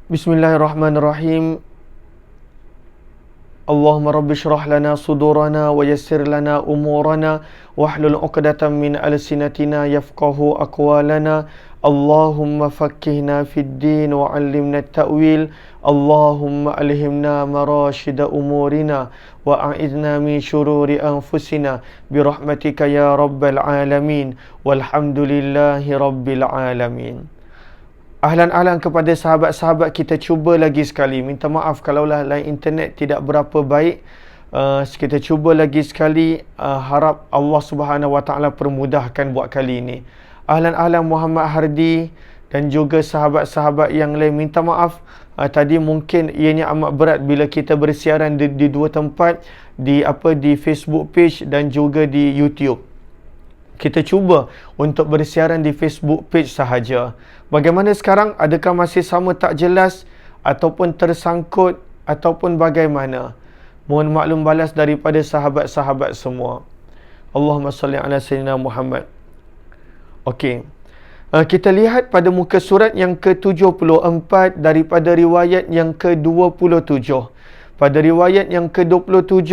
Bismillahirrahmanirrahim. Allahumma rabbi syrah lana sudurana wa yassir lana umurana wahlul 'uqdatam min alsinatina yafqahu aqwalana. Allahumma faqqihna fid din wa 'allimna at-ta'wil. Allahumma alhimna marashida umurina wa a'idna min syururi anfusina bi rahmatika ya rabbal alamin. Walhamdulillahi rabbil alamin. Ahlan-ahlan kepada sahabat-sahabat, kita cuba lagi sekali. Minta maaf kalaulah line internet tidak berapa baik. Kita cuba lagi sekali. Harap Allah Subhanahu Wa Taala permudahkan buat kali ini. Ahlan-ahlan Muhammad Hardi dan juga sahabat-sahabat yang lain, minta maaf. Tadi mungkin ianya amat berat bila kita bersiaran di dua tempat, di Facebook page dan juga di YouTube. Kita cuba untuk bersiaran di Facebook page sahaja. Bagaimana sekarang? Adakah masih sama tak jelas ataupun tersangkut ataupun bagaimana? Mohon maklum balas daripada sahabat-sahabat semua. Allahumma salli ala sayyidina Muhammad. Okey. Kita lihat pada muka surat yang ke-74 daripada riwayat yang ke-27. Pada riwayat yang ke-27,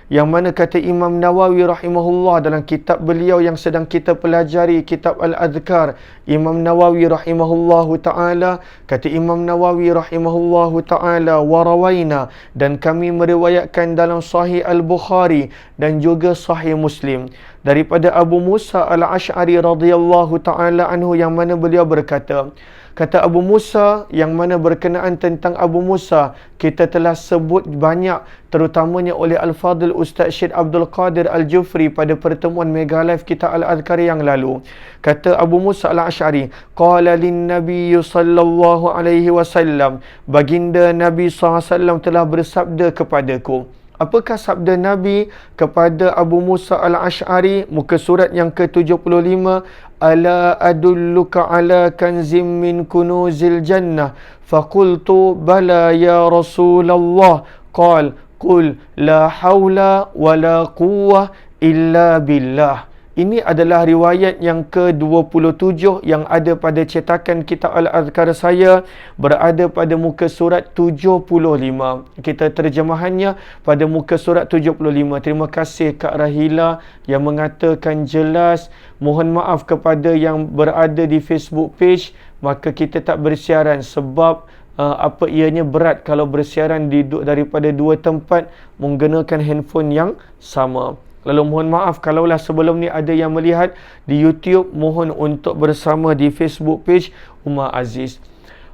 yang mana kata Imam Nawawi rahimahullah dalam kitab beliau yang sedang kita pelajari, kitab Al-Adhkar, Imam Nawawi rahimahullahu ta'ala, kata Imam Nawawi rahimahullahu ta'ala, warawaina, dan kami meriwayatkan dalam Sahih Al-Bukhari dan juga Sahih Muslim, daripada Abu Musa Al-Ash'ari radhiyallahu ta'ala anhu, yang mana beliau berkata, kata Abu Musa, yang mana berkenaan tentang Abu Musa kita telah sebut banyak, terutamanya oleh Al-Fadhil Ustaz Syed Abdul Qadir Al-Jufri pada pertemuan Mega Live kita Al-Adhkar yang lalu. Kata Abu Musa Al-Ash'ari, qala lin-nabiy sallallahu alaihi wasallam, baginda Nabi SAW telah bersabda kepadaku. Apakah sabda Nabi kepada Abu Musa Al-Ash'ari? Muka surat yang ke-75. Ala adulluka ala kanzim min kunuzil jannah. Faqultu bala ya Rasulullah. Qal qul la hawla wa la quwwah illa billah. Ini adalah riwayat yang ke-27 yang ada pada cetakan kitab Al-Adhkar saya, berada pada muka surat 75. Kita terjemahannya pada muka surat 75. Terima kasih Kak Rahila yang mengatakan jelas. Mohon maaf kepada yang berada di Facebook page, maka kita tak bersiaran sebab ianya berat kalau bersiaran daripada dua tempat menggunakan handphone yang sama. Lalu mohon maaf kalaulah sebelum ni ada yang melihat di YouTube, mohon untuk bersama di Facebook page Umar Aziz.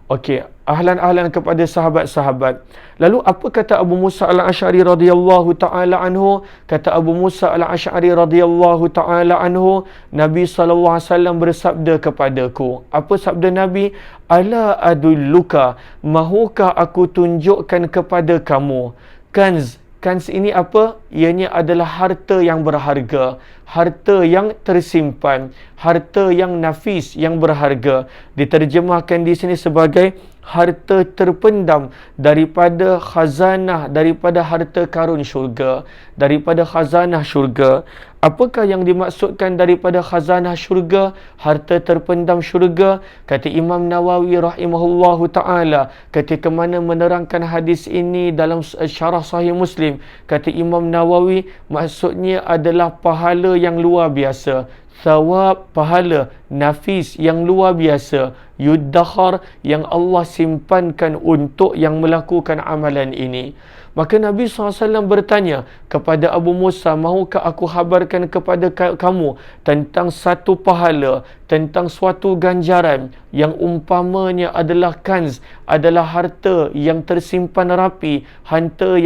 Okey, ahlan-ahlan kepada sahabat-sahabat. Lalu apa kata Abu Musa Al-Ash'ari radhiyallahu taala anhu? Kata Abu Musa Al-Ash'ari radhiyallahu taala anhu, Nabi sallallahu alaihi wasallam bersabda kepadaku. Apa sabda Nabi? Ala adulluka, mahukah aku tunjukkan kepada kamu kanz. Kanz ini apa? Ianya adalah harta yang berharga, harta yang tersimpan, harta yang nafis, yang berharga. Diterjemahkan di sini sebagai harta terpendam daripada khazanah, daripada harta karun syurga, daripada khazanah syurga. Apakah yang dimaksudkan daripada khazanah syurga, harta terpendam syurga? Kata Imam Nawawi rahimahullahu ta'ala ketika mana menerangkan hadis ini dalam syarah Sahih Muslim, kata Imam Nawawi, maksudnya adalah pahala yang luar biasa, thawab, pahala nafis yang luar biasa, yuddakhar, yang Allah simpankan untuk yang melakukan amalan ini. Maka Nabi SAW bertanya kepada Abu Musa, mahukah aku habarkan kepada kamu tentang satu pahala, tentang suatu ganjaran yang umpamanya adalah kanz, adalah harta yang tersimpan rapi, harta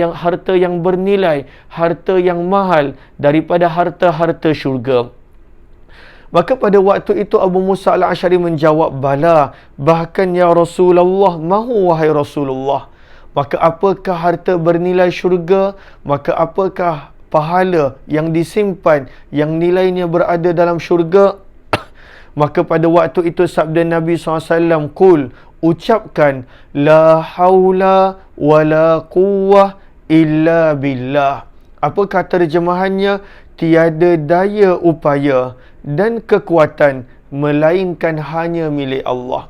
yang bernilai, harta yang mahal daripada harta-harta syurga. Maka pada waktu itu Abu Musa Al-Ash'ari menjawab, bala, bahkan ya Rasulullah, mahu wahai Rasulullah. Maka apakah harta bernilai syurga? Maka apakah pahala yang disimpan, yang nilainya berada dalam syurga? Maka pada waktu itu sabda Nabi SAW, Qul, ucapkan, la hawla wa la quwwah illa billah. Apakah terjemahannya? Tiada daya upaya dan kekuatan melainkan hanya milik Allah.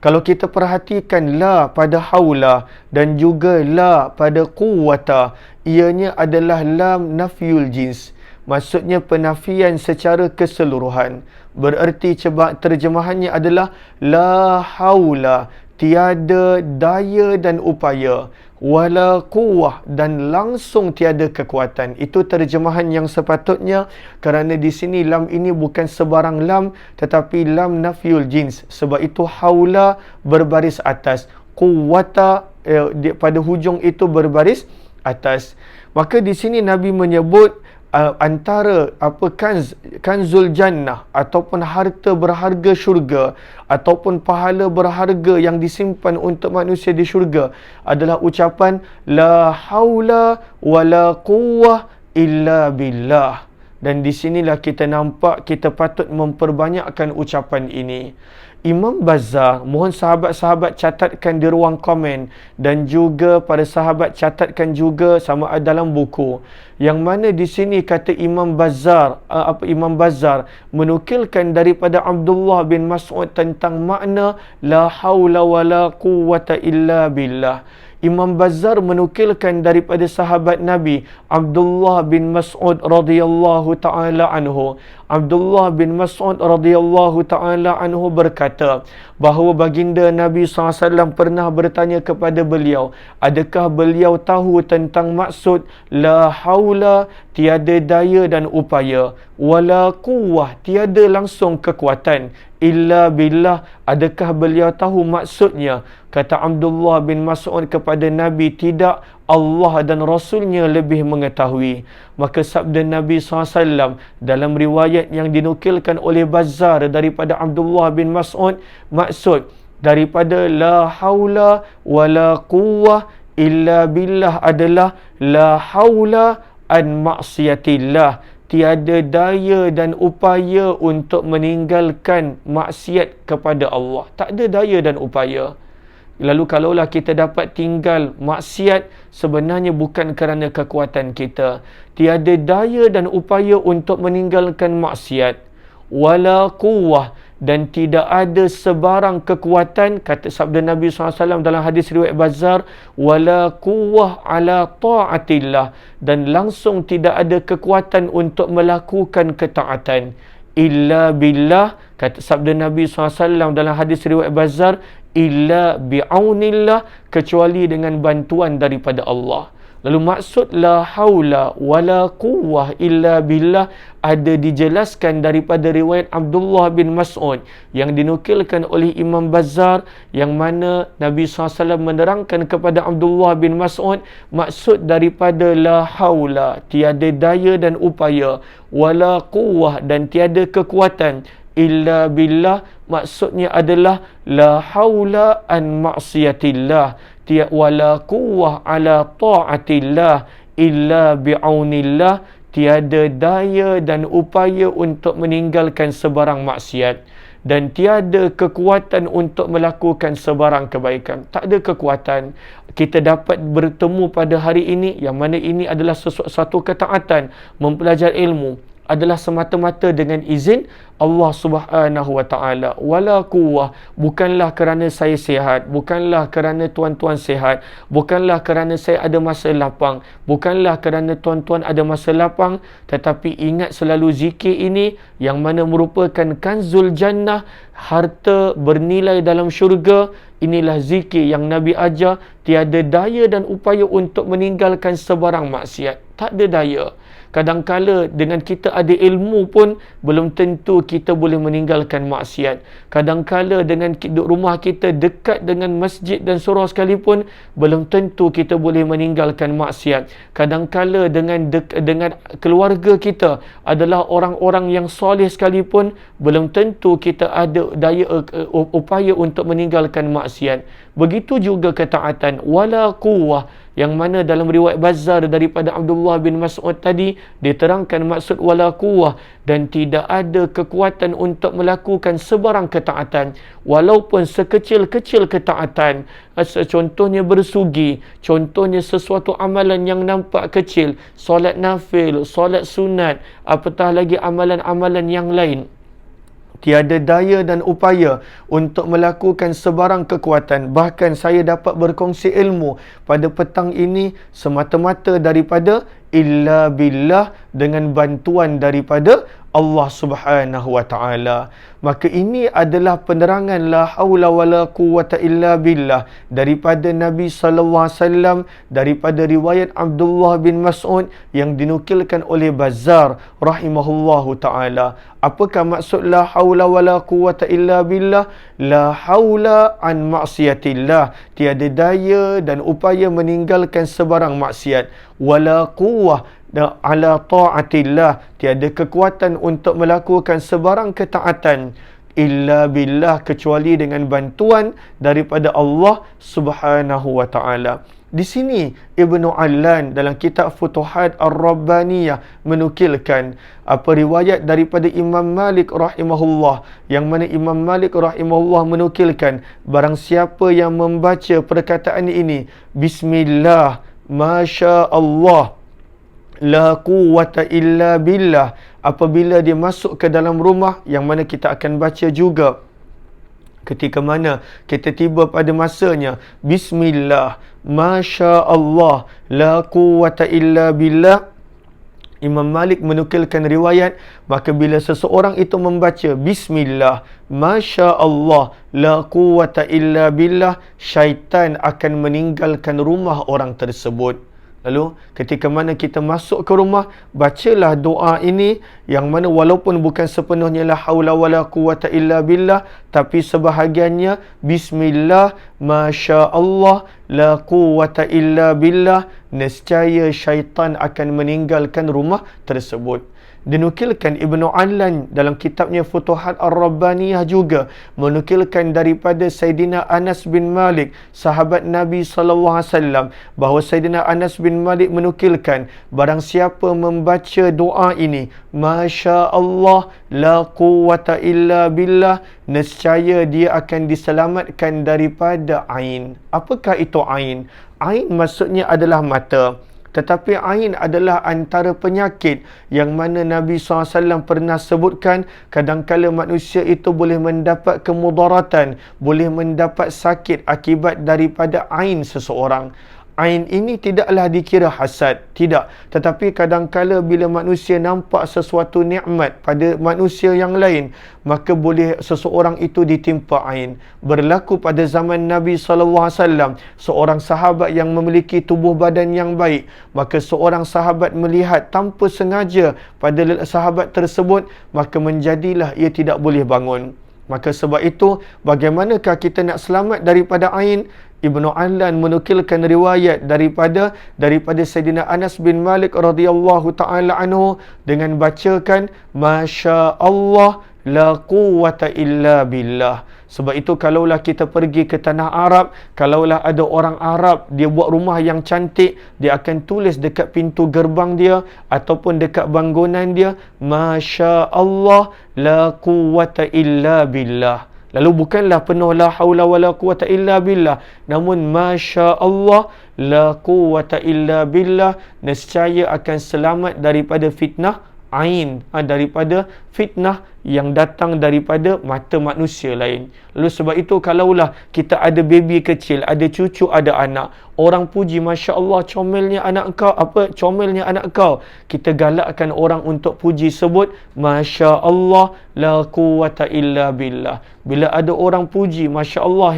Kalau kita perhatikan la pada haula dan juga la pada quwwata, ianya adalah lam nafyul jins. Maksudnya penafian secara keseluruhan. Bererti terjemahannya adalah la haula, tiada daya dan upaya, wala quwwah, dan langsung tiada kekuatan. Itu terjemahan yang sepatutnya, kerana di sini lam ini bukan sebarang lam tetapi lam nafyul jins. Sebab itu haula berbaris atas, quwwata pada hujung itu berbaris atas. Maka di sini Nabi menyebut antara kanzul jannah ataupun harta berharga syurga ataupun pahala berharga yang disimpan untuk manusia di syurga adalah ucapan la haula wala quwwah illa billah. Dan di sinilah kita nampak kita patut memperbanyakkan ucapan ini. Imam Bazzar, mohon sahabat-sahabat catatkan di ruang komen, dan juga para sahabat catatkan juga sama ada dalam buku. Yang mana di sini kata Imam Bazzar, Imam Bazzar menukilkan daripada Abdullah bin Mas'ud tentang makna la haula wala quwwata illa billah. Imam Bazzar menukilkan daripada sahabat Nabi Abdullah bin Mas'ud radhiyallahu taala anhu. Abdullah bin Mas'ud radhiyallahu taala anhu berkata bahawa baginda Nabi SAW pernah bertanya kepada beliau, adakah beliau tahu tentang maksud la haula, tiada daya dan upaya, wala quwwah, tiada langsung kekuatan, illa billah, adakah beliau tahu maksudnya? Kata Abdullah bin Mas'ud kepada Nabi, tidak, Allah dan Rasulnya lebih mengetahui. Maka sabda Nabi SAW dalam riwayat yang dinukilkan oleh Bazzar daripada Abdullah bin Mas'ud, maksud daripada la haula wala quwwah illa billah adalah la haula an maksiatillah, tiada daya dan upaya untuk meninggalkan maksiat kepada Allah. Tak ada daya dan upaya. Lalu kalaulah kita dapat tinggal maksiat, sebenarnya bukan kerana kekuatan kita. Tiada daya dan upaya untuk meninggalkan maksiat. Wala quwwah, dan tidak ada sebarang kekuatan, kata sabda Nabi SAW dalam hadis riwayat Bazzar, wala quwwah ala ta'atillah, dan langsung tidak ada kekuatan untuk melakukan ketaatan. Illa billah, kata sabda Nabi SAW dalam hadis riwayat Bazzar, illa bi'aunillah, kecuali dengan bantuan daripada Allah. Lalu maksud la haula wala quwwah illa billah ada dijelaskan daripada riwayat Abdullah bin Mas'ud yang dinukilkan oleh Imam Bazzar, yang mana Nabi SAW menerangkan kepada Abdullah bin Mas'ud maksud daripada la haula, tiada daya dan upaya, wala quwwah, dan tiada kekuatan, illa billah, maksudnya adalah la haula an maksiatillah, wala quwwah ala ta'atillah, illa bi'aunillah, tiada daya dan upaya untuk meninggalkan sebarang maksiat, dan tiada kekuatan untuk melakukan sebarang kebaikan. Tak ada kekuatan. Kita dapat bertemu pada hari ini, yang mana ini adalah satu ketaatan, mempelajari ilmu adalah semata-mata dengan izin Allah Subhanahu wa taala. Wala quwwah, bukanlah kerana saya sihat, bukanlah kerana tuan-tuan sihat, bukanlah kerana saya ada masa lapang, bukanlah kerana tuan-tuan ada masa lapang, tetapi ingat selalu zikir ini yang mana merupakan kanzul jannah, harta bernilai dalam syurga. Inilah zikir yang Nabi ajar, tiada daya dan upaya untuk meninggalkan sebarang maksiat. Tak ada daya. Kadangkala dengan kita ada ilmu pun belum tentu kita boleh meninggalkan maksiat. Kadangkala dengan rumah kita dekat dengan masjid dan surau sekalipun belum tentu kita boleh meninggalkan maksiat. Kadangkala dengan keluarga kita adalah orang-orang yang soleh sekalipun belum tentu kita ada daya upaya untuk meninggalkan maksiat. Begitu juga ketaatan, wala quwwah, yang mana dalam riwayat Bazzar daripada Abdullah bin Mas'ud tadi diterangkan maksud wala quwwah, dan tidak ada kekuatan untuk melakukan sebarang ketaatan, walaupun sekecil-kecil ketaatan. Contohnya bersugi, contohnya sesuatu amalan yang nampak kecil, solat nafil, solat sunat, apatah lagi amalan-amalan yang lain. Tiada daya dan upaya untuk melakukan sebarang kekuatan. Bahkan saya dapat berkongsi ilmu pada petang ini semata-mata daripada illa billah, dengan bantuan daripada Allah Subhanahu wa taala. Maka ini adalah penerangan la haula wala quwwata illa billah daripada Nabi sallallahu alaihi wasallam, daripada riwayat Abdullah bin Mas'ud yang dinukilkan oleh Bazzar rahimahullahu taala. Apakah maksud la haula wala quwwata illa billah? La haula an maksiatillah, tiada daya dan upaya meninggalkan sebarang maksiat. Wala quwwah ala ta'atillah, tiada kekuatan untuk melakukan sebarang ketaatan illa billah, kecuali dengan bantuan daripada Allah Subhanahu wa taala. Di sini Ibnu Allan dalam kitab Futuhat Ar-Rabbaniyah menukilkan apa riwayat daripada Imam Malik rahimahullah, yang mana Imam Malik rahimahullah menukilkan barang siapa yang membaca perkataan ini, bismillah masya Allah la quwwata illa billah, apabila dia masuk ke dalam rumah, yang mana kita akan baca juga ketika mana kita tiba pada masanya, bismillah masya Allah la quwwata illa billah. Imam Malik menukilkan riwayat, maka bila seseorang itu membaca bismillah masya Allah la quwwata illa billah, syaitan akan meninggalkan rumah orang tersebut. Lalu ketika mana kita masuk ke rumah, bacalah doa ini, yang mana walaupun bukan sepenuhnya la haula wala quwwata illa billah, tapi sebahagiannya bismillah masya Allah la quwwata illa billah, nescaya syaitan akan meninggalkan rumah tersebut. Dinukilkan Ibnu Allan dalam kitabnya Futuhat Ar-Rabbaniyah juga menukilkan daripada Sayyidina Anas bin Malik, sahabat Nabi sallallahu alaihi wasallam, bahawa Sayyidina Anas bin Malik menukilkan barang siapa membaca doa ini, masya Allah la quwwata illa billah, nescaya dia akan diselamatkan daripada ain. Apakah itu ain? Ain maksudnya adalah mata. Tetapi ain adalah antara penyakit yang mana Nabi SAW pernah sebutkan, kadangkala manusia itu boleh mendapat kemudaratan, boleh mendapat sakit akibat daripada ain seseorang. Ain ini tidaklah dikira hasad, tidak. Tetapi kadangkala bila manusia nampak sesuatu nikmat pada manusia yang lain, maka boleh seseorang itu ditimpa ain. Berlaku pada zaman Nabi SAW, seorang sahabat yang memiliki tubuh badan yang baik, maka seorang sahabat melihat tanpa sengaja pada sahabat tersebut, maka menjadilah ia tidak boleh bangun. Maka sebab itu, bagaimanakah kita nak selamat daripada ain? Ibnu Allan menukilkan riwayat daripada Sayyidina Anas bin Malik radhiyallahu taala anhu dengan bacakan masya Allah la quwwata illa billah. Sebab itu kalaulah kita pergi ke tanah Arab, kalaulah ada orang Arab dia buat rumah yang cantik, dia akan tulis dekat pintu gerbang dia ataupun dekat bangunan dia, masya Allah la quwwata illa billah. Lalu bukanlah penuh la haula wala quwwata illa billah, namun masya Allah la quwwata illa billah, nescaya akan selamat daripada fitnah ain, daripada fitnah yang datang daripada mata manusia lain. Lalu sebab itu kalaulah kita ada baby kecil, ada cucu, ada anak, orang puji masya Allah comelnya anak kau, comelnya anak kau, kita galakkan orang untuk puji, sebut masya Allah la quwwata illa billah. Bila ada orang puji masya Allah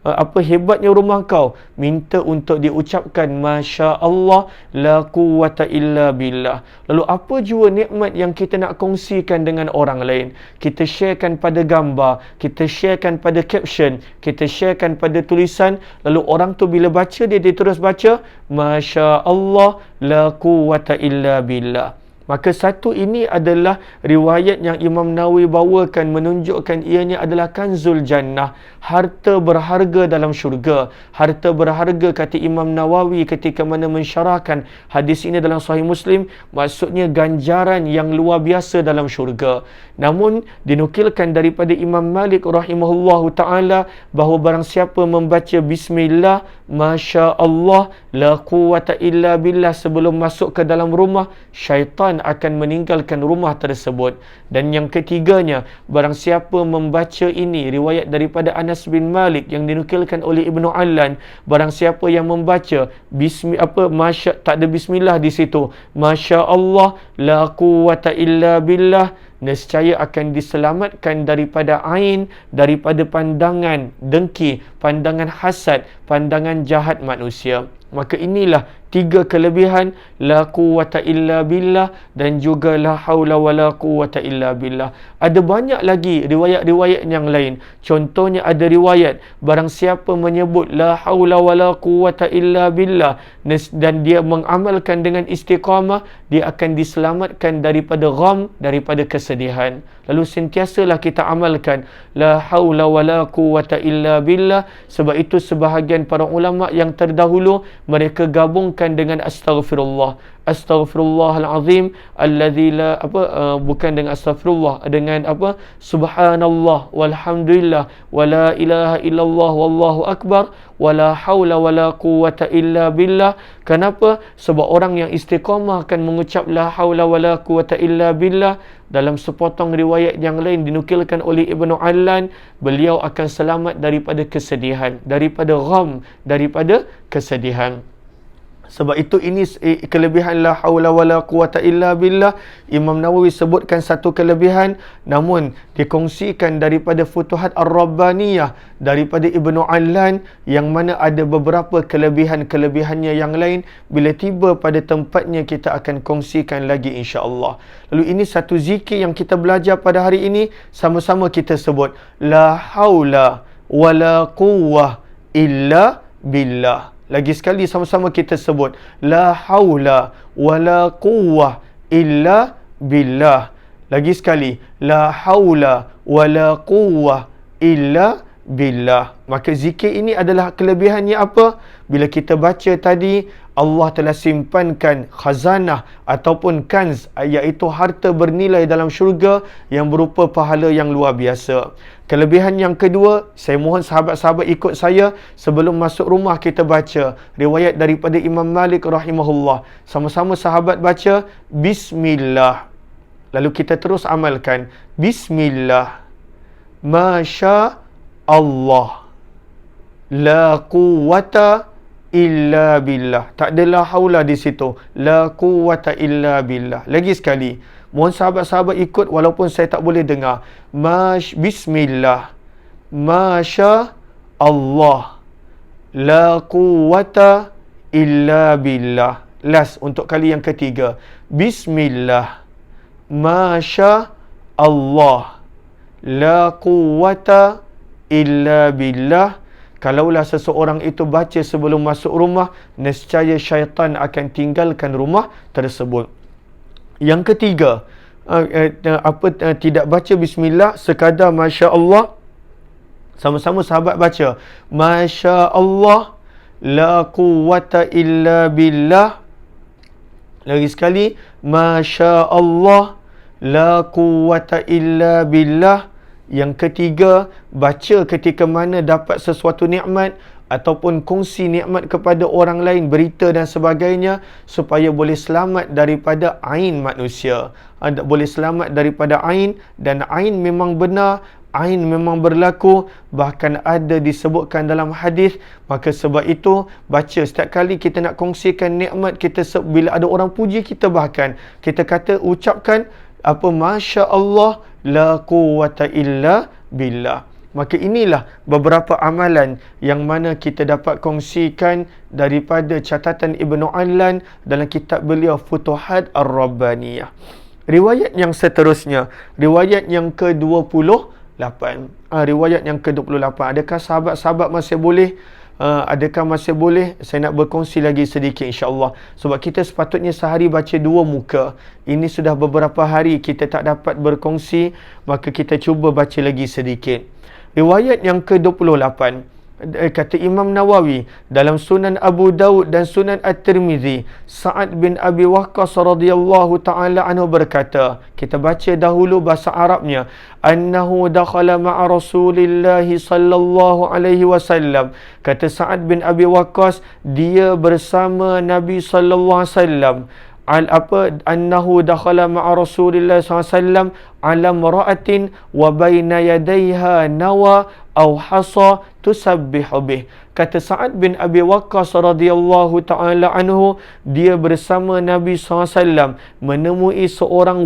apa hebatnya rumah kau, minta untuk diucapkan masya Allah la quwwata illa billah. Lalu apa jua nikmat yang kita nak kongsikan dengan orang lain, kita sharekan pada gambar, kita sharekan pada caption, kita sharekan pada tulisan, lalu orang tu bila baca dia terus baca masya Allah la quwwata illa billah. Maka satu ini adalah riwayat yang Imam Nawawi bawakan menunjukkan ianya adalah kanzul jannah, harta berharga dalam syurga. Harta berharga kata Imam Nawawi ketika mana mensyarahkan hadis ini dalam Sahih Muslim, maksudnya ganjaran yang luar biasa dalam syurga. Namun dinukilkan daripada Imam Malik rahimahullahu taala bahawa barang siapa membaca bismillah masya Allah la quwwata illa billah sebelum masuk ke dalam rumah, syaitan syaitan akan meninggalkan rumah tersebut. Dan yang ketiganya, barang siapa membaca ini, riwayat daripada Anas bin Malik yang dinukilkan oleh Ibnu Allan, barang siapa yang membaca tak ada bismillah di situ, Masya Allah, la quwwata illa billah, nescaya akan diselamatkan daripada ain, daripada pandangan dengki, pandangan hasad, pandangan jahat manusia. Maka inilah 3 kelebihan la quwwata illa billah dan juga la haula wala quwwata illa billah. Ada banyak lagi riwayat-riwayat yang lain. Contohnya ada riwayat barang siapa menyebut la haula wala quwwata illa billah dan dia mengamalkan dengan istiqamah, dia akan diselamatkan daripada gham, daripada kesedihan. Lalu sentiasalah kita amalkan la haula wala quwwata illa billah. Sebab itu sebahagian para ulama yang terdahulu mereka gabungkan dengan astaghfirullah, astaghfirullahalazim alladzi la bukan dengan astaghfirullah, dengan subhanallah walhamdulillah wala ilaha illallah wallahu akbar wala haula wala quwwata illa billah. Kenapa? Sebab orang yang istiqamah akan mengucap la haula wala quwwata illa billah. Dalam sepotong riwayat yang lain dinukilkan oleh Ibnu Allan, beliau akan selamat daripada kesedihan, daripada gham, daripada kesedihan. Sebab itu ini kelebihan la haula wala quwata illa billah. Imam Nawawi sebutkan satu kelebihan, namun dikongsikan daripada Futuhat Ar-Rabbaniyah daripada Ibnu Allan, yang mana ada beberapa kelebihan-kelebihannya yang lain. Bila tiba pada tempatnya kita akan kongsikan lagi insya-Allah. Lalu ini satu zikir yang kita belajar pada hari ini, sama-sama kita sebut la haula wala quwwah illa billah. Lagi sekali sama-sama kita sebut la haula wala quwwah illa billah. Lagi sekali la haula wala quwwah illa billah. Maka zikir ini adalah kelebihannya apa? Bila kita baca tadi, Allah telah simpankan khazanah ataupun kanz, iaitu harta bernilai dalam syurga yang berupa pahala yang luar biasa. Kelebihan yang kedua, saya mohon sahabat-sahabat ikut saya sebelum masuk rumah kita baca riwayat daripada Imam Malik rahimahullah. Sama-sama sahabat baca bismillah. Lalu kita terus amalkan bismillah. Masya Allah. La quwwata illa billah. Tak ada la haula di situ. La quwwata illa billah. Lagi sekali, mohon sahabat-sahabat ikut walaupun saya tak boleh dengar. Bismillah. Masya Allah. La quwwata illa billah. Last untuk kali yang ketiga. Bismillah. Masya Allah. La quwwata illa billah. Kalaulah seseorang itu baca sebelum masuk rumah, nescaya syaitan akan tinggalkan rumah tersebut. Yang ketiga, tidak baca bismillah, sekadar Masya Allah. Sama-sama sahabat baca Masya Allah, la quwwata illa billah. Lagi sekali Masya Allah, la quwwata illa billah. Yang ketiga, baca ketika mana dapat sesuatu nikmat ataupun kongsi nikmat kepada orang lain, berita dan sebagainya, supaya boleh selamat daripada ain manusia. Boleh selamat daripada ain, dan ain memang benar, ain memang berlaku, bahkan ada disebutkan dalam hadis. Maka sebab itu, baca setiap kali kita nak kongsikan nikmat kita, bila ada orang puji kita, bahkan kita ucapkan Masya Allah, la quwwata illa billah. Maka inilah beberapa amalan yang mana kita dapat kongsikan daripada catatan Ibnu Allan dalam kitab beliau Futuhat Ar-Rabbaniyah. Riwayat yang seterusnya, riwayat yang ke-28. Riwayat yang ke-28. Adakah sahabat-sahabat masih boleh? Adakah masih boleh? Saya nak berkongsi lagi sedikit insya-Allah. Sebab kita sepatutnya sehari baca 2 muka. Ini sudah beberapa hari kita tak dapat berkongsi, maka kita cuba baca lagi sedikit. Riwayat yang ke-28. Kata Imam Nawawi dalam Sunan Abu Daud dan Sunan At-Tirmizi, Sa'ad bin Abi Waqqas radhiyallahu ta'ala anhu berkata, kita baca dahulu bahasa Arabnya, annahu dakhala ma'a Rasulillah sallallahu alaihi wasallam. Kata Sa'ad bin Abi Waqqas, dia bersama Nabi sallallahu alaihi wasallam. annahu dakhala ma'a Rasulillah SAW ala mara'atin wa baina yadayha nawa aw hasa tusabbihu bih. Kata Sa'ad bin Abi Waqqas radhiyallahu ta'ala anhu, dia bersama Nabi SAW menemui seorang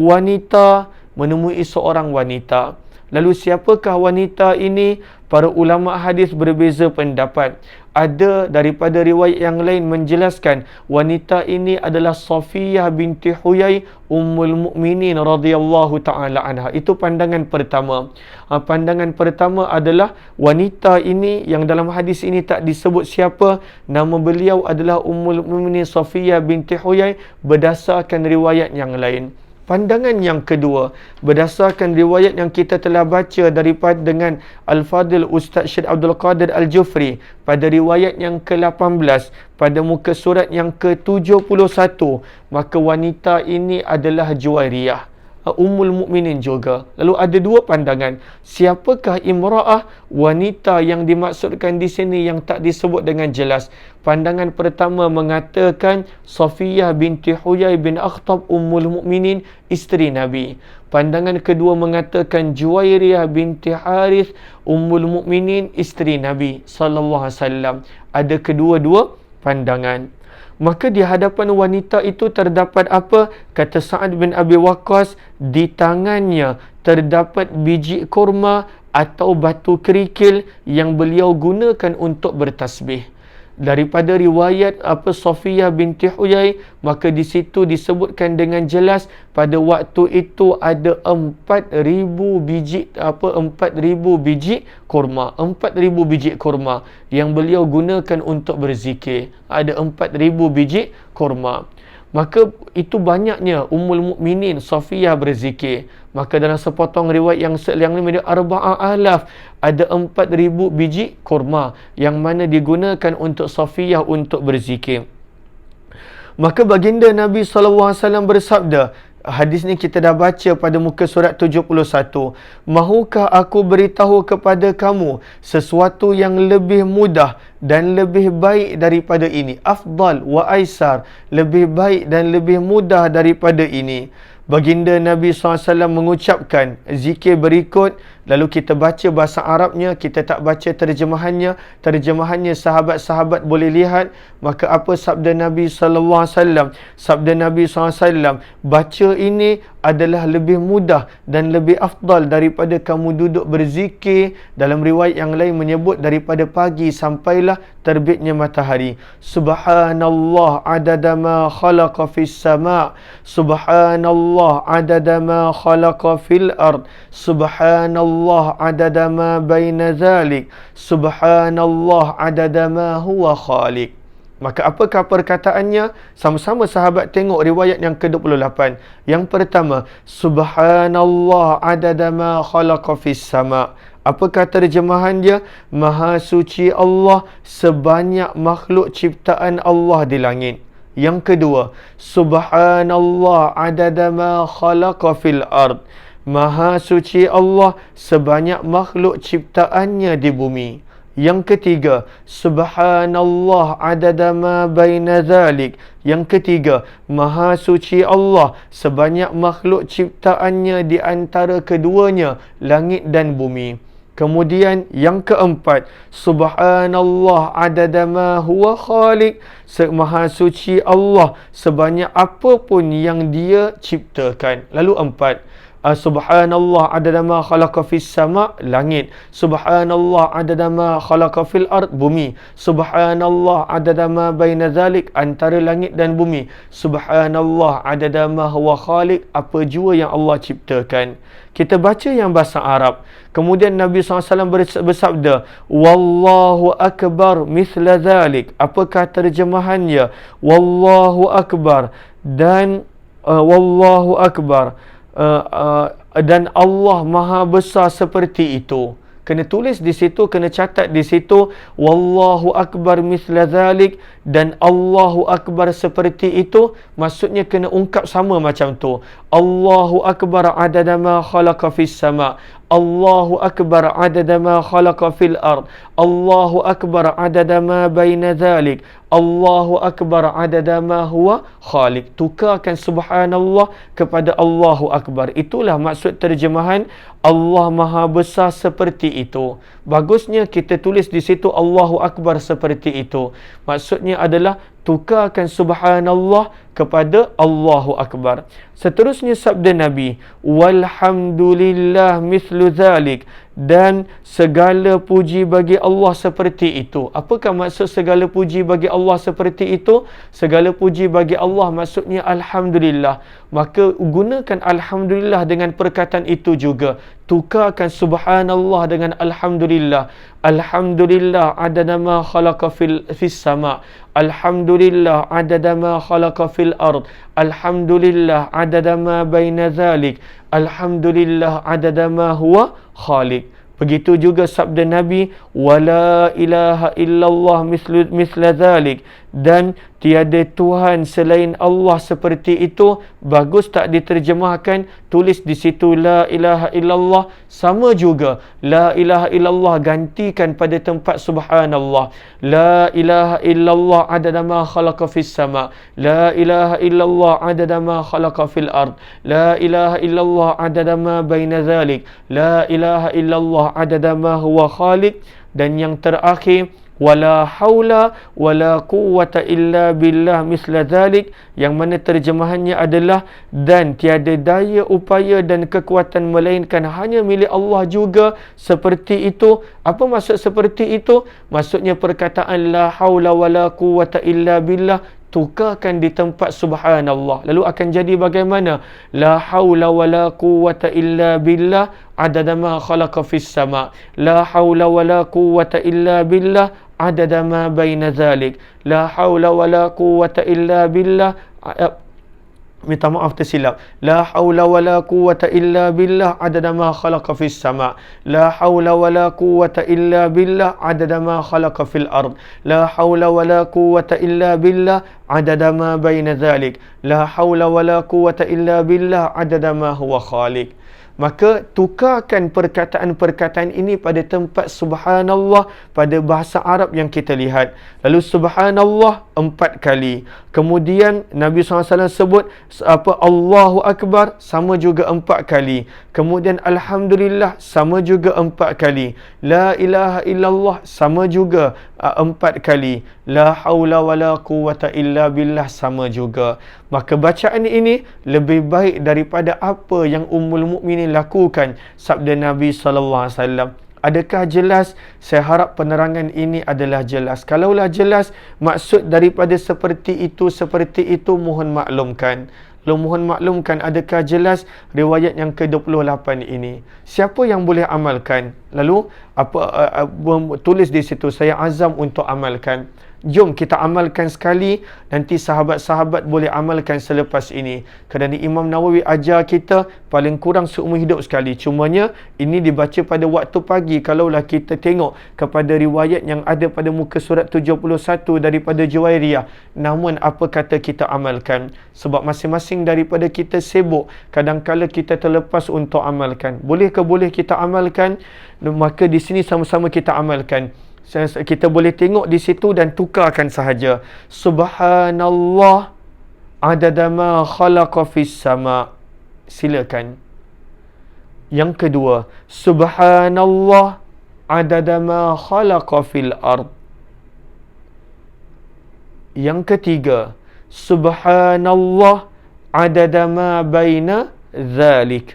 wanita. Lalu siapakah wanita ini? Para ulama hadis berbeza pendapat. Ada daripada riwayat yang lain menjelaskan wanita ini adalah Safiyah binti Huyai Ummul Mukminin radhiyallahu taala anha. Itu pandangan pertama. Pandangan pertama adalah wanita ini yang dalam hadis ini tak disebut siapa, nama beliau adalah Ummul Mukminin Safiyah binti Huyai berdasarkan riwayat yang lain. Pandangan yang kedua, berdasarkan riwayat yang kita telah baca daripada dengan Al-Fadil Ustaz Syed Abdul Qadir Al-Jufri pada riwayat yang ke-18 pada muka surat yang ke-71, maka wanita ini adalah Juwairiyah, Ummul Mukminin juga. Lalu ada dua pandangan. Siapakah imra'ah, wanita yang dimaksudkan di sini yang tak disebut dengan jelas? Pandangan pertama mengatakan Safiyah binti Huyai bin Akhtab Ummul Mukminin, isteri Nabi. Pandangan kedua mengatakan Juwairiyah binti Harith Ummul Mukminin, isteri Nabi sallallahu alaihi wasallam. Ada kedua-dua pandangan. Maka di hadapan wanita itu terdapat apa? Kata Sa'ad bin Abi Waqqas, di tangannya terdapat biji kurma atau batu kerikil yang beliau gunakan untuk bertasbih. Daripada riwayat Safiyah binti Huyai, maka di situ disebutkan dengan jelas pada waktu itu ada 4,000 biji 4,000 biji kurma, 4,000 biji kurma yang beliau gunakan untuk berzikir. Ada 4,000 biji kurma. Maka itu banyaknya Ummul Mukminin Safiyah berzikir. Maka dalam sepotong riwayat yang lain dia 4,000, ada 4,000 biji kurma yang mana digunakan untuk Safiyah untuk berzikir. Maka baginda Nabi SAW bersabda, hadis ni kita dah baca pada muka surat 71. Mahukah aku beritahu kepada kamu sesuatu yang lebih mudah dan lebih baik daripada ini? Afdal wa aisar, lebih baik dan lebih mudah daripada ini. Baginda Nabi SAW mengucapkan zikir berikut. Lalu kita baca bahasa Arabnya, kita tak baca terjemahannya. Terjemahannya sahabat-sahabat boleh lihat. Maka apa sabda Nabi SAW? Sabda Nabi SAW, baca ini adalah lebih mudah dan lebih afdal daripada kamu duduk berzikir. Dalam riwayat yang lain menyebut daripada pagi sampailah terbitnya matahari. Subhanallah adada ma khalaqa fis sama'. Subhanallah adada ma khalaqa fil ard. Subhanallah adada ma baina zalik. Subhanallah adada ma huwa khaliq. Maka apakah perkataannya? Sama-sama sahabat tengok riwayat yang ke-28. Yang pertama, Subhanallah adada ma khalaqa fis sama'. Apakah terjemahan dia? Maha suci Allah sebanyak makhluk ciptaan Allah di langit. Yang kedua, Subhanallah adada ma khalaqa fil ard. Maha suci Allah sebanyak makhluk ciptaannya di bumi. Yang ketiga, Subhanallah adada ma baina zalik. Yang ketiga, Maha suci Allah sebanyak makhluk ciptaannya di antara keduanya, langit dan bumi. Kemudian yang keempat, Subhanallah adada ma huwa khaliq. Maha suci Allah sebanyak apapun yang dia ciptakan. Lalu empat, Subhanallah adada ma khalaqa fis sama', langit. Subhanallah adada ma khalaqa fil ard, bumi. Subhanallah adada ma baina zalik, antara langit dan bumi. Subhanallah adada ma huwa khaliq, apa jua yang Allah ciptakan. Kita baca yang bahasa Arab. Kemudian Nabi SAW bersabda, Wallahu akbar mithla zalik. Apakah terjemahannya? Wallahu akbar. Dan Wallahu akbar. Dan Allah maha besar seperti itu. Kena tulis di situ, kena catat di situ, Wallahu akbar mithla zalik, dan Allahu akbar seperti itu. Maksudnya kena ungkap sama macam tu. Allahu akbar adada ma khalaqa fis sama'. Allahu akbar adada ma khalaqa fil ard. Allahu akbar adada ma baina dhalik. Allahu akbar adada ma huwa khaliq. Tukarkan subhanallah kepada Allahu akbar. Itulah maksud terjemahan Allah Maha Besar seperti itu. Bagusnya kita tulis di situ Allahu akbar seperti itu. Maksudnya adalah tukarkan subhanallah kepada Allahu akbar. Seterusnya sabda Nabi, walhamdulillah mithlu dhalik, dan segala puji bagi Allah seperti itu. Apakah maksud segala puji bagi Allah seperti itu? Segala puji bagi Allah maksudnya alhamdulillah. Maka gunakan alhamdulillah dengan perkataan itu juga. Tukarkan subhanallah dengan alhamdulillah. Alhamdulillah adada ma khalaqa fis sama. Alhamdulillah adada ma khalaqa fil ard. Alhamdulillah adada ma baina dhalik. Alhamdulillah adada ma huwa khaliq. Begitu juga sabda Nabi, wala ilaha illallah misla dhalik, dan tiada Tuhan selain Allah seperti itu. Bagus tak diterjemahkan? Tulis di situ la ilaha illallah. Sama juga, la ilaha illallah gantikan pada tempat subhanallah. La ilaha illallah adada ma khalaqa fis sama. La ilaha illallah adada ma khalaqa fil ard. La ilaha illallah adada ma baina dhalik. La ilaha illallah adada ma huwa khaliq. Dan yang terakhir, wala haula wala quwwata illa billah misla dhalik, yang mana terjemahannya adalah dan tiada daya upaya dan kekuatan melainkan hanya milik Allah juga seperti itu. Apa maksud seperti itu? Maksudnya perkataan la haula wala quwwata illa billah tukarkan di tempat subhanallah. Lalu akan jadi bagaimana? La haula wala quwwata illa billah adada ma khalaqa fis sama. La haula wala quwwata illa billah adada ma baina dhalik. La haula wala quwwata illa billah. Minta maaf tersilap. La haula wala quwwata illa billah adada ma khalaqa fis sama. La haula wala quwwata illa billah adada ma khalaqa fil ard. La haula wala quwwata illa billah adada ma baina dhalik. La haula wala quwwata illa billah adada ma huwa khaliq. Maka tukarkan perkataan-perkataan ini pada tempat subhanallah pada bahasa Arab yang kita lihat. Lalu subhanallah 4 kali. Kemudian Nabi SAW sebut Allahu Akbar sama juga 4 kali. Kemudian Alhamdulillah sama juga 4 kali. La ilaha illallah sama juga 4 kali. La haula wala quwwata illa billah sama juga. Maka bacaan ini lebih baik daripada apa yang Ummul Mukminin lakukan. Sabda Nabi SAW. Adakah jelas? Saya harap penerangan ini adalah jelas. Kalaulah jelas, maksud daripada seperti itu mohon maklumkan. Lalu mohon maklumkan, adakah jelas riwayat yang ke-28 ini? Siapa yang boleh amalkan? Lalu tulis di situ, saya azam untuk amalkan. Jom kita amalkan sekali, nanti sahabat-sahabat boleh amalkan selepas ini. Kerana Imam Nawawi ajar kita paling kurang seumur hidup sekali. Cumanya ini dibaca pada waktu pagi. Kalaulah kita tengok kepada riwayat yang ada pada muka surat 71 daripada Juwairiyah, namun apa kata kita amalkan? Sebab masing-masing daripada kita sibuk, kadang-kala kita terlepas untuk amalkan. Boleh kita amalkan? Maka di sini sama-sama kita amalkan. Kita boleh tengok di situ dan tukarkan sahaja. Subhanallah adada ma khalaqa fis sama. Silakan. Yang kedua, subhanallah adada ma khalaqa fil ard. Yang ketiga, subhanallah adada ma baina dhalik.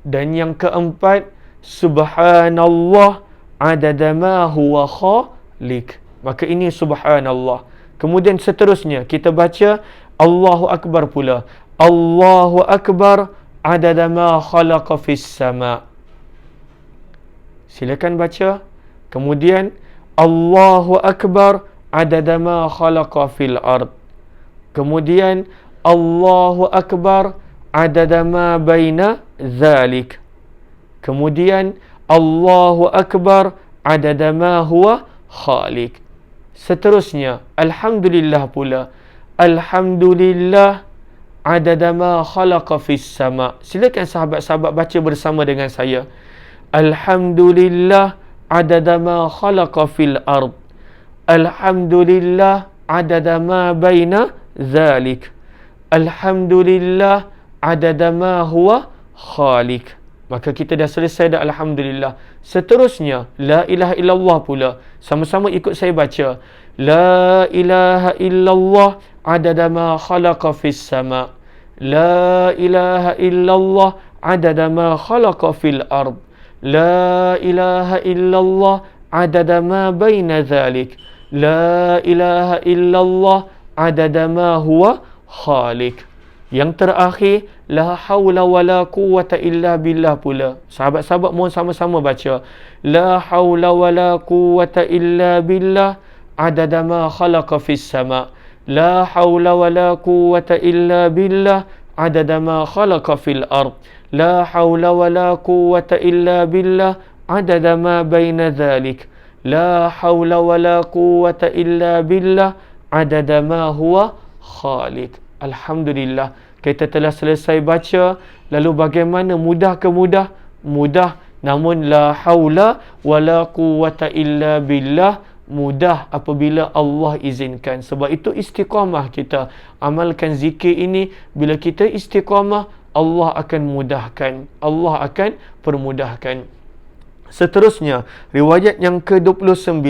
Dan yang keempat, subhanallah adada ma huwa khaliq. Maka ini subhanallah. Kemudian seterusnya kita baca Allahu Akbar pula. Allahu Akbar adada ma khalaqa fis sama. Silakan baca. Kemudian Allahu Akbar adada ma khalaqa fil ard. Kemudian Allahu Akbar adada ma baina dhalik. Kemudian Allahu Akbar adada ma huwa khaliq. Seterusnya Alhamdulillah pula. Alhamdulillah adada ma khalaqa fis sama. Silakan sahabat-sahabat baca bersama dengan saya. Alhamdulillah adada ma khalaqa fil ard. Alhamdulillah adada ma baina zalik. Alhamdulillah adada ma huwa khaliq. Maka kita dah selesai dah, alhamdulillah. Seterusnya la ilaha illallah pula. Sama-sama ikut saya baca. La ilaha illallah adada ma khalaqa fis sama. La ilaha illallah adada ma khalaqa fil ard. La ilaha illallah adada ma baina dhalik. La ilaha illallah adada ma huwa khaliq. Yang terakhir, la haula wala quwwata illa billah pula. Sahabat-sahabat mohon sama-sama baca. La haula wala quwwata illa billah adada ma khalaqa fis sama. La haula wala quwwata illa billah adada ma khalaqa fil ard. La haula wala quwwata illa billah adada ma baina dhalik. La haula wala quwwata illa billah adada ma huwa khaliq. Alhamdulillah, kita telah selesai baca. Lalu bagaimana? Mudah ke mudah? Mudah. Namun la haula wala quwwata illa billah mudah apabila Allah izinkan. Sebab itu istiqamah kita. Amalkan zikir ini. Bila kita istiqamah, Allah akan mudahkan. Allah akan permudahkan. Seterusnya, riwayat yang ke-29,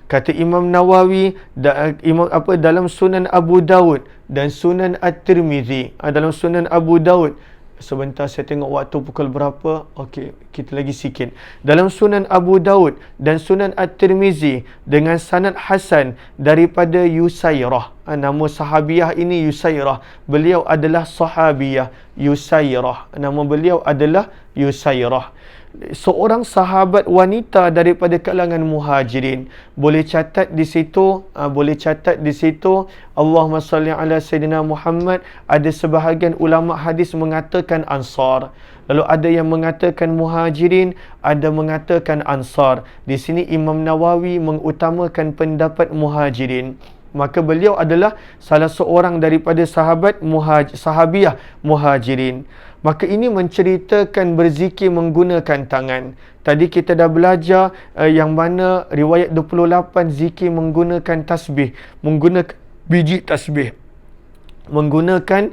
kata Imam Nawawi dalam Sunan Abu Daud dan Sunan At-Tirmizi. Dalam Sunan Abu Daud, sebentar saya tengok waktu pukul berapa. Okey, kita lagi sikit. Dalam Sunan Abu Daud dan Sunan At-Tirmizi dengan sanad hasan daripada Yusairah. Nama sahabiah ini Yusairah. Beliau adalah sahabiah Yusairah. Nama beliau adalah Yusairah. Seorang sahabat wanita daripada kalangan muhajirin. Boleh catat di situ, Allahumma salli ala Sayyidina Muhammad. Ada sebahagian ulama hadis mengatakan Ansar. Lalu ada yang mengatakan muhajirin, ada mengatakan Ansar. Di sini Imam Nawawi mengutamakan pendapat muhajirin. Maka beliau adalah salah seorang daripada sahabiah muhajirin. Maka ini menceritakan berzikir menggunakan tangan. Tadi kita dah belajar yang mana riwayat 28 zikir menggunakan tasbih, menggunakan biji tasbih. Menggunakan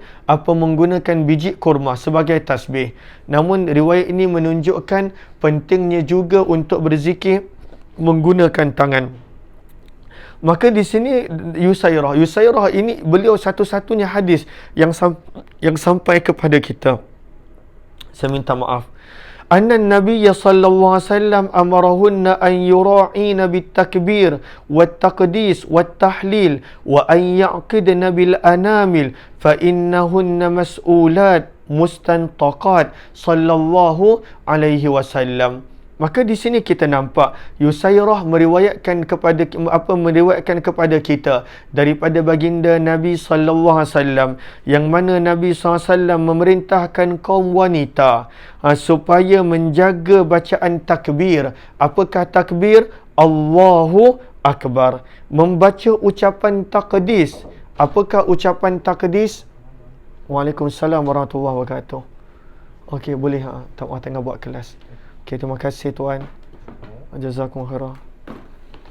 biji kurma sebagai tasbih. Namun riwayat ini menunjukkan pentingnya juga untuk berzikir menggunakan tangan. Maka di sini Yusairah ini beliau satu-satunya hadis yang sampai kepada kita. Saya minta maaf. Anna Nabiyya sallallahu alaihi wasallam amarahunna an yura'ina bitakbir wattaqdis wattahlil wa an ya'qidna bil anamil fa innahunna mas'ulat mustantaqat sallallahu alaihi wasallam. Maka di sini kita nampak Yusairah meriwayatkan kepada kita daripada baginda Nabi sallallahu alaihi wasallam, yang mana Nabi sallallahu alaihi wasallam memerintahkan kaum wanita supaya menjaga bacaan takbir. Apakah takbir? Allahu Akbar. Membaca ucapan taqdis. Apakah ucapan taqdis? Waalaikumsalam warahmatullahi wabarakatuh. Okey, boleh tengah buat kelas. Okay, terima kasih tuan. Jazakumullah khairah.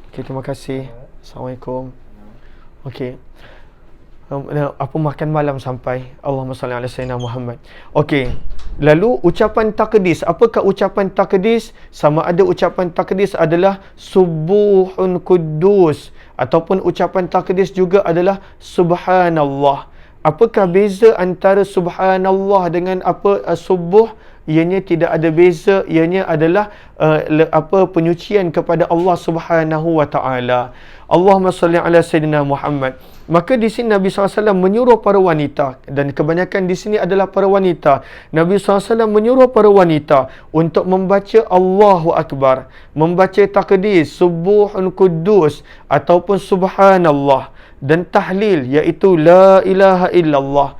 Okay, terima kasih. Assalamualaikum. Okay. Apa makan malam sampai. Allahumma salli ala Sayyidina Muhammad. Okay. Lalu ucapan taqdis. Apakah ucapan taqdis? Sama ada ucapan taqdis adalah subuhun kuddus, ataupun ucapan taqdis juga adalah subhanallah. Apakah beza antara subhanallah dengan subuh? Ianya tidak ada beza. Ianya adalah penyucian kepada Allah Subhanahu wa taala. Allahumma salli ala Sayyidina Muhammad. Maka di sini Nabi SAW menyuruh para wanita, dan kebanyakan di sini adalah para wanita. Nabi SAW menyuruh para wanita untuk membaca Allahu Akbar, membaca taqdis, subuhun kuddus ataupun subhanallah, dan tahlil iaitu la ilaha illallah.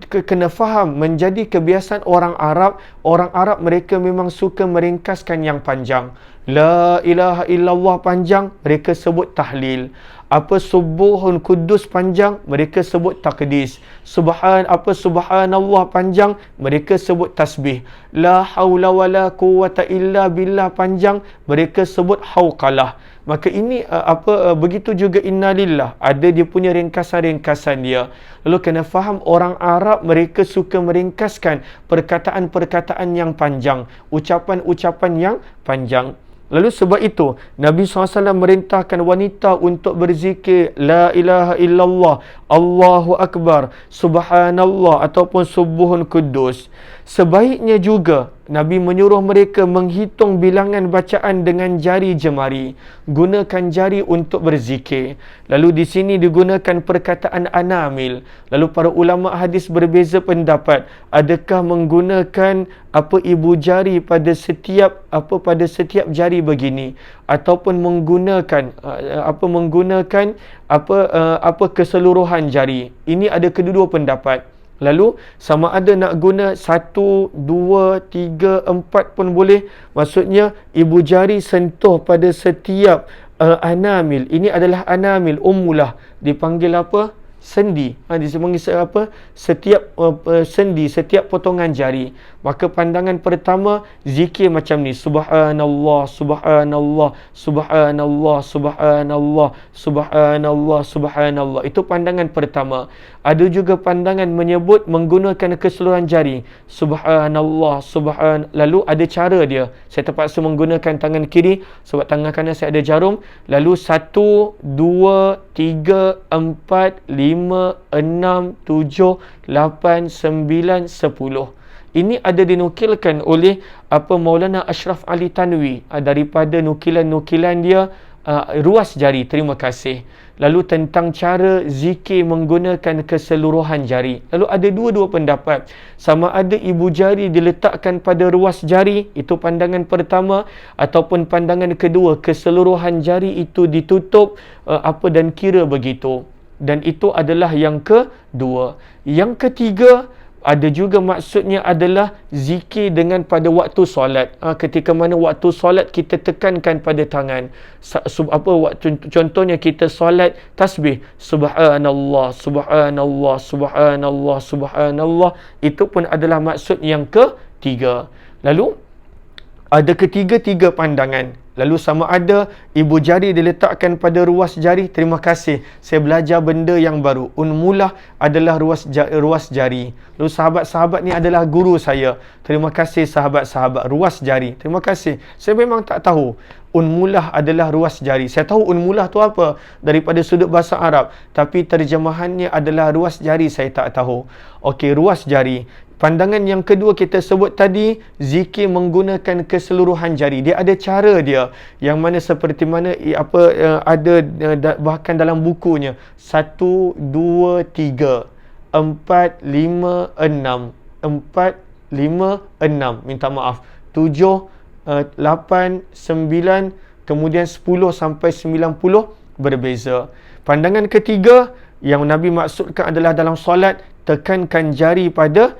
Kena faham, menjadi kebiasaan orang Arab. Orang Arab mereka memang suka meringkaskan yang panjang. La ilaha illallah panjang, mereka sebut tahlil. Apa subuhun kudus panjang, mereka sebut takdis. Subhanallah panjang, mereka sebut tasbih. La haula wala quwwata illa billah panjang, mereka sebut hauqalah. Maka ini begitu juga innalillah, ada dia punya ringkasan-ringkasan dia. Lalu kena faham orang Arab mereka suka meringkaskan perkataan-perkataan yang panjang, ucapan-ucapan yang panjang. Lalu sebab itu Nabi SAW merintahkan wanita untuk berzikir la ilaha illallah, Allahu Akbar, Subhanallah ataupun Subuhun Kudus. Sebaiknya juga Nabi menyuruh mereka menghitung bilangan bacaan dengan jari jemari. Gunakan jari untuk berzikir. Lalu di sini digunakan perkataan anamil. Lalu para ulama hadis berbeza pendapat. Adakah menggunakan ibu jari pada setiap jari begini, ataupun menggunakan keseluruhan jari. Ini ada kedua-dua pendapat. Lalu sama ada nak guna 1, 2, 3, 4 pun boleh. Maksudnya ibu jari sentuh pada setiap anamil. Ini adalah anamil, ummulah. Dipanggil apa? Sendi. Dipanggil apa? Setiap sendi, setiap potongan jari. Maka pandangan pertama, zikir macam ni. Subhanallah, Subhanallah, Subhanallah, Subhanallah, Subhanallah, Subhanallah. Itu pandangan pertama. Ada juga pandangan menyebut menggunakan keseluruhan jari. Subhanallah, Lalu ada cara dia. Saya terpaksa menggunakan tangan kiri sebab tangan kanan saya ada jarum. Lalu 1, 2, 3, 4, 5, 6, 7, 8, 9, 10. Ini ada dinukilkan oleh Maulana Ashraf Ali Tanwi daripada nukilan-nukilan dia ruas jari. Terima kasih. Lalu tentang cara zikir menggunakan keseluruhan jari. Lalu ada dua pendapat. Sama ada ibu jari diletakkan pada ruas jari, itu pandangan pertama, ataupun pandangan kedua, keseluruhan jari itu ditutup dan kira begitu. Dan itu adalah yang kedua. Yang ketiga, ada juga maksudnya adalah zikir dengan pada waktu solat. Ketika mana waktu solat kita tekankan pada tangan. Contohnya kita solat tasbih, Subhanallah, Subhanallah, Subhanallah, Subhanallah. Itu pun adalah maksud yang ketiga. Lalu ada ketiga-tiga pandangan. Lalu sama ada ibu jari diletakkan pada ruas jari. Terima kasih, saya belajar benda yang baru. Unmulah adalah ruas jari. Lalu sahabat-sahabat ni adalah guru saya. Terima kasih sahabat-sahabat. Ruas jari. Terima kasih. Saya memang tak tahu unmulah adalah ruas jari. Saya tahu unmulah tu apa daripada sudut bahasa Arab, tapi terjemahannya adalah ruas jari saya tak tahu. Okey, ruas jari. Pandangan yang kedua kita sebut tadi, zikir menggunakan keseluruhan jari. Dia ada cara dia, yang mana seperti mana ada bahkan dalam bukunya. 1, 2, 3, 4, 5, 6. 4, 5, 6. Minta maaf. 7, 8, 9, kemudian 10 sampai 90 berbeza. Pandangan ketiga yang Nabi maksudkan adalah dalam solat, tekankan jari pada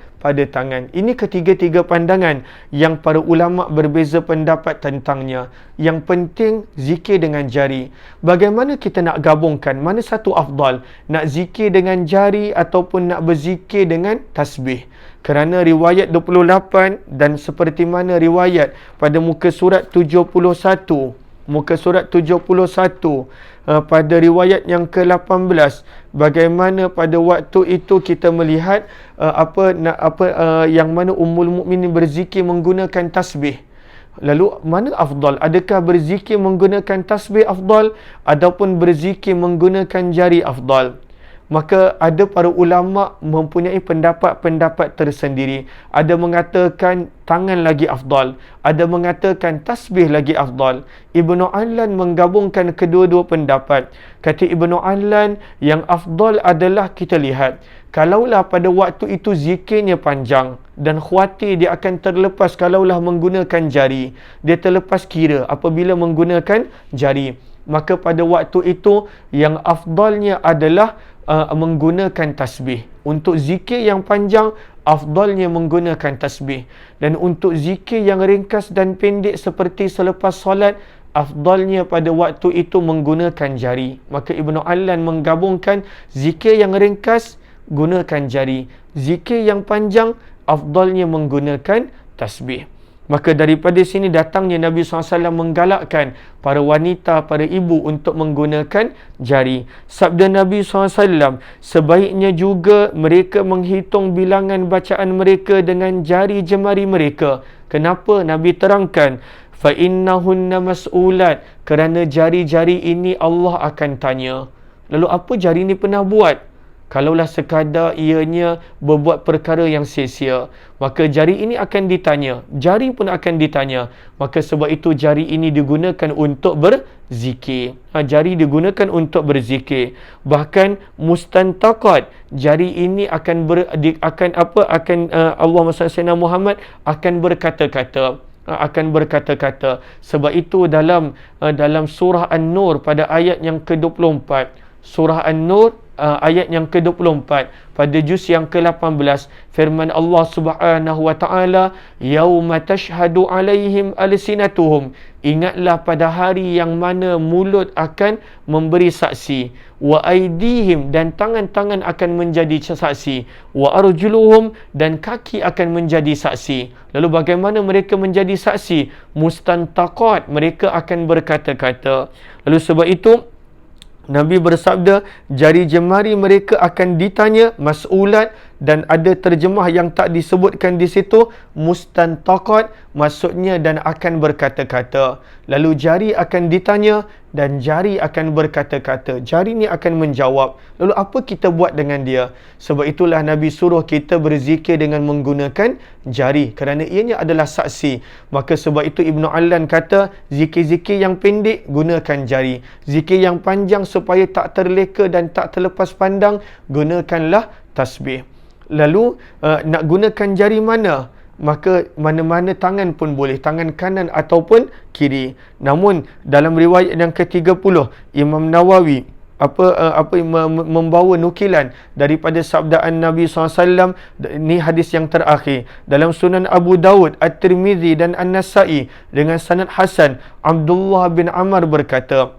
tangan. Ini ketiga-tiga pandangan yang para ulama berbeza pendapat tentangnya. Yang penting zikir dengan jari. Bagaimana kita nak gabungkan? Mana satu afdal? Nak zikir dengan jari ataupun nak berzikir dengan tasbih? Kerana riwayat 28 dan seperti mana riwayat pada muka surat 71. Muka surat 71 pada riwayat yang ke-18, bagaimana pada waktu itu kita melihat yang mana Ummul Mukminin berzikir menggunakan tasbih. Lalu mana afdal? Adakah berzikir menggunakan tasbih afdal ataupun berzikir menggunakan jari afdal? Maka ada para ulama mempunyai pendapat-pendapat tersendiri. Ada mengatakan tangan lagi afdal, ada mengatakan tasbih lagi afdal. Ibnu Adlan menggabungkan kedua-dua pendapat. Kata Ibnu Adlan, yang afdal adalah kita lihat, kalaulah pada waktu itu zikirnya panjang dan khawatir dia akan terlepas kalaulah menggunakan jari, dia terlepas kira apabila menggunakan jari, maka pada waktu itu yang afdalnya adalah menggunakan tasbih. Untuk zikir yang panjang, afdalnya menggunakan tasbih. Dan untuk zikir yang ringkas dan pendek seperti selepas solat, afdalnya pada waktu itu menggunakan jari. Maka Ibnu Allan menggabungkan zikir yang ringkas gunakan jari, zikir yang panjang afdalnya menggunakan tasbih. Maka daripada sini datangnya Nabi SAW menggalakkan para wanita, para ibu untuk menggunakan jari. Sabda Nabi SAW, sebaiknya juga mereka menghitung bilangan bacaan mereka dengan jari jemari mereka. Kenapa? Nabi terangkan, فَإِنَّهُنَّ مَسْئُولَاتٍ, kerana jari-jari ini Allah akan tanya. Lalu apa jari ini pernah buat? Kalaulah sekadar ianya berbuat perkara yang sia-sia, maka jari ini akan ditanya. Jari pun akan ditanya. Maka sebab itu jari ini digunakan untuk berzikir. Jari digunakan untuk berzikir. Bahkan mustantaqat, jari ini akan Allah Sayyidina Muhammad akan berkata-kata. Sebab itu dalam surah An-Nur pada ayat yang ke-24, surah An-Nur ayat yang ke-24 pada juz yang ke-18, firman Allah Subhanahu wa taala, yauma tashhadu alaihim alsinatuhum, ingatlah pada hari yang mana mulut akan memberi saksi, wa aidihim, dan tangan-tangan akan menjadi saksi, wa arjuluhum, dan kaki akan menjadi saksi. Lalu bagaimana mereka menjadi saksi? Mustantaqat, mereka akan berkata-kata. Lalu sebab itu Nabi bersabda, jari jemari mereka akan ditanya, mas'ulat, dan ada terjemah yang tak disebutkan di situ, mustantaqat, maksudnya dan akan berkata-kata. Lalu jari akan ditanya dan jari akan berkata-kata. Jari ni akan menjawab. Lalu apa kita buat dengan dia? Sebab itulah Nabi suruh kita berzikir dengan menggunakan jari, kerana ianya adalah saksi. Maka sebab itu Ibnu Allan kata, zikir-zikir yang pendek gunakan jari, zikir yang panjang supaya tak terleka dan tak terlepas pandang, gunakanlah tasbih. Lalu nak gunakan jari mana? Maka mana-mana tangan pun boleh, tangan kanan ataupun kiri. Namun dalam riwayat yang ke-30, Imam Nawawi membawa nukilan daripada sabdaan Nabi SAW. Ini hadis yang terakhir dalam Sunan Abu Daud, At-Tirmizi dan An-Nasai dengan sanad hasan. Abdullah bin Amr berkata,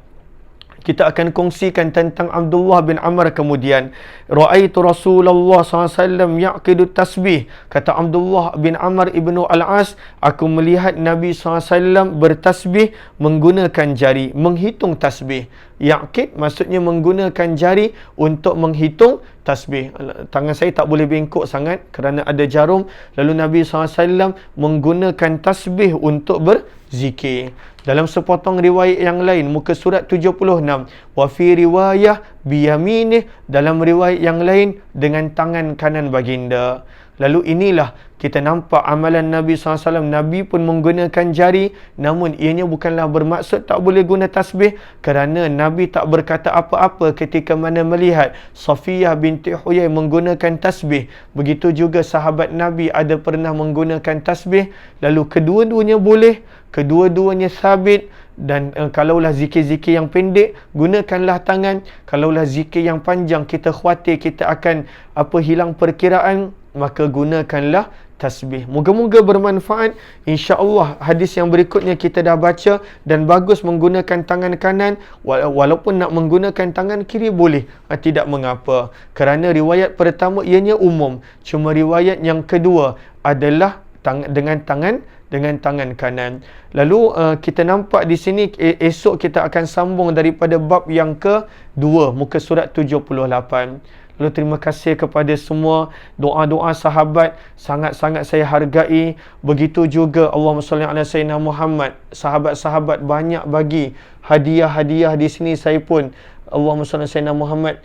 kita akan kongsikan tentang Abdullah bin Amr kemudian. Ra'aitu Rasulullah SAW ya'qidu tasbih. Kata Abdullah bin Amr ibnu Al-As, aku melihat Nabi SAW bertasbih menggunakan jari, menghitung tasbih. Ya'qid maksudnya menggunakan jari untuk menghitung tasbih. Tangan saya tak boleh bengkok sangat kerana ada jarum. Lalu Nabi SAW menggunakan tasbih untuk berzikir. Dalam sepotong riwayat yang lain, muka surat 76, wa fi riwayah biyaminih, dalam riwayat yang lain dengan tangan kanan baginda. Lalu inilah kita nampak amalan Nabi SAW. Nabi pun menggunakan jari, namun ianya bukanlah bermaksud tak boleh guna tasbih, kerana Nabi tak berkata apa-apa ketika mana melihat Safiyah binti Huyai menggunakan tasbih. Begitu juga sahabat Nabi ada pernah menggunakan tasbih. Lalu kedua-duanya boleh, kedua-duanya sabit. Dan kalaulah zikir-zikir yang pendek, gunakanlah tangan. Kalaulah zikir yang panjang, kita khawatir kita akan hilang perkiraan, maka gunakanlah tasbih. Moga-moga bermanfaat. InsyaAllah hadis yang berikutnya kita dah baca, dan bagus menggunakan tangan kanan. Walaupun nak menggunakan tangan kiri boleh, tidak mengapa, kerana riwayat pertama ianya umum. Cuma riwayat yang kedua adalah dengan tangan kanan. Lalu kita nampak di sini, esok kita akan sambung daripada bab yang kedua, muka surat 78. Lalu terima kasih kepada semua doa-doa sahabat, sangat-sangat saya hargai. Begitu juga Allahumma salli ala sayyidina Muhammad, sahabat-sahabat banyak bagi hadiah-hadiah di sini. Saya pun Allahumma salli ala sayyidina Muhammad,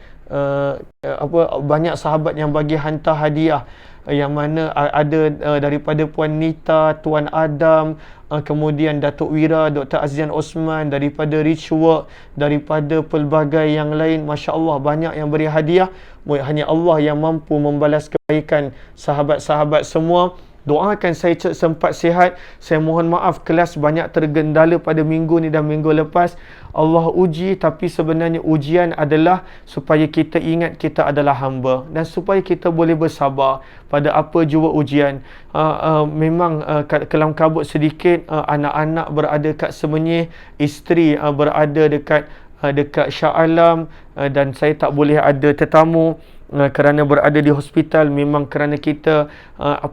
banyak sahabat yang bagi hantar hadiah, yang mana ada daripada Puan Nita, Tuan Adam, kemudian Datuk Wira, Dr. Azian Osman, daripada Richwork, daripada pelbagai yang lain. Masya Allah, banyak yang beri hadiah. Hanya Allah yang mampu membalas kebaikan sahabat-sahabat semua. Doakan saya sempat sihat. Saya mohon maaf kelas banyak tergendala pada minggu ni dan minggu lepas. Allah uji, tapi sebenarnya ujian adalah supaya kita ingat kita adalah hamba dan supaya kita boleh bersabar pada apa jua ujian. Memang kelam kabut sedikit, anak-anak berada kat Semenyih, isteri berada dekat Shah Alam, dan saya tak boleh ada tetamu kerana berada di hospital, memang kerana kita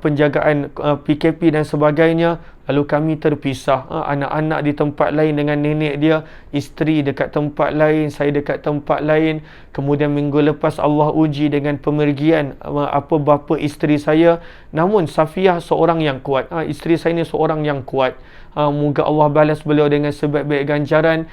penjagaan PKP dan sebagainya. Lalu kami terpisah, anak-anak di tempat lain dengan nenek dia, isteri dekat tempat lain, saya dekat tempat lain. Kemudian minggu lepas Allah uji dengan pemergian bapa isteri saya. Namun Safiah seorang yang kuat, isteri saya ni seorang yang kuat. Moga Allah balas beliau dengan sebaik-baik ganjaran.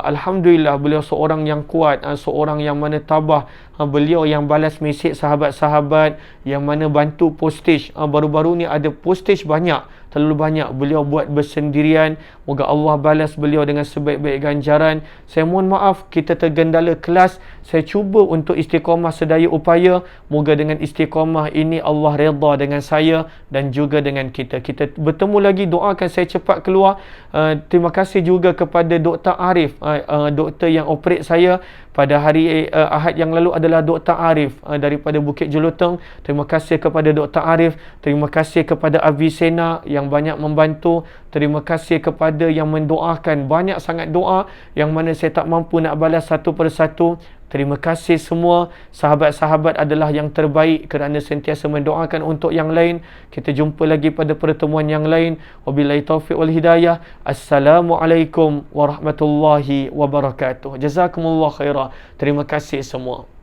Alhamdulillah, beliau seorang yang kuat, seorang yang mana tabah. Beliau yang balas mesej sahabat-sahabat, yang mana bantu postage. Baru-baru ni ada postage banyak, terlalu banyak beliau buat bersendirian. Moga Allah balas beliau dengan sebaik-baik ganjaran. Saya mohon maaf kita tergendala kelas. Saya cuba untuk istiqamah sedaya upaya. Moga dengan istiqamah ini Allah redha dengan saya dan juga dengan kita. Kita bertemu lagi, doakan saya cepat keluar. Terima kasih juga kepada Dr. Arif, doktor yang operate saya pada hari Ahad yang lalu adalah Dr. Arif daripada Bukit Jelutong. Terima kasih kepada Dr. Arif. Terima kasih kepada Avicenna yang banyak membantu. Terima kasih kepada yang mendoakan, banyak sangat doa yang mana saya tak mampu nak balas satu persatu. Terima kasih semua. Sahabat-sahabat adalah yang terbaik kerana sentiasa mendoakan untuk yang lain. Kita jumpa lagi pada pertemuan yang lain. Wabillahi taufiq wal hidayah. Assalamualaikum warahmatullahi wabarakatuh. Jazakumullah khairah. Terima kasih semua.